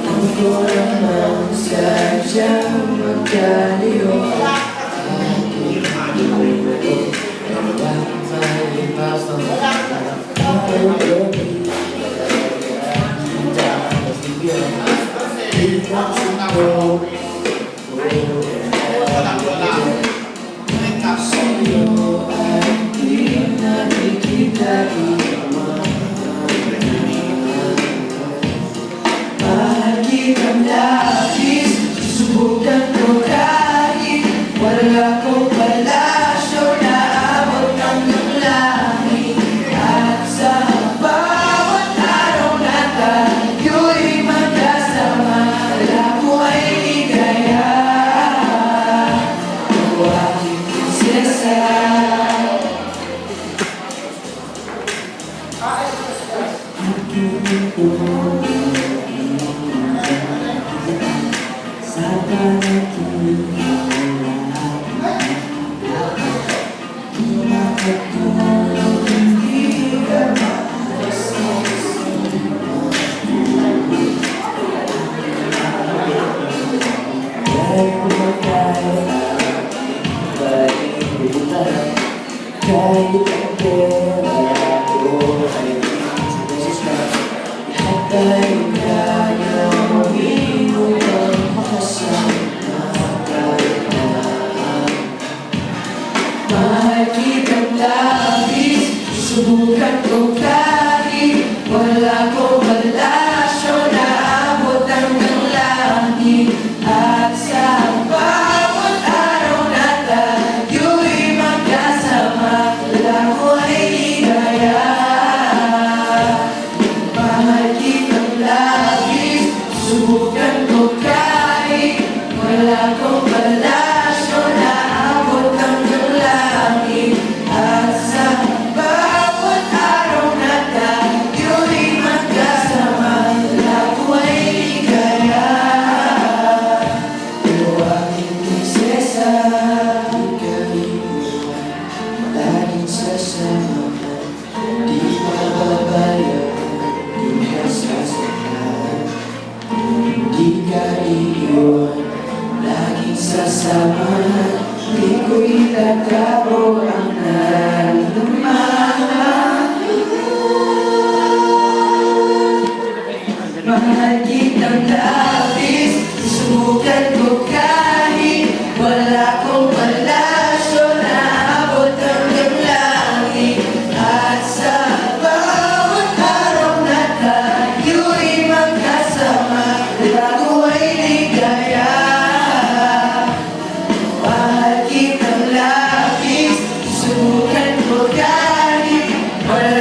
Alam ko naman sadyang magkaliyo. Ang labis, susubukan ko kahit wala kong palasyo na abot ng langit. At sa bawat araw na tayo'y magkasama, wala ko ay ligaya. O aking prinsesa, sa panaginip nakatulog, hindi ka makasasama. Kahit kumakain, balibutan, kahit ang pera ko ay sinasasama. Lahat ay gagawin mo ang makasama kahit na mahal kitang labis. Susubukan ko kahit wala kong palasyo na abot hanggang langit. At sa bawat araw na tayo'y magkasama, wala ko ay ligaya. Mahal kitang labis, subukan ko kahit wala kong palasyo na abot hanggang langit. At sa bawat araw na tayo'y magkasama, wala ko ay ligaya. O aking prinsesa, laging sasamahan, di mababayan, di ka sasaktan, di ka iiwan, laging sasamahan. Di ko'y tatabo ang nararamdaman. Mahal kitang labis, susubukan ko kahit wala kong palasyo na abot hanggang langit. At sa bawat araw na tayo'y magkasama, wala ko ay ligaya. Mahal kitang labis, susubukan ko kahit wala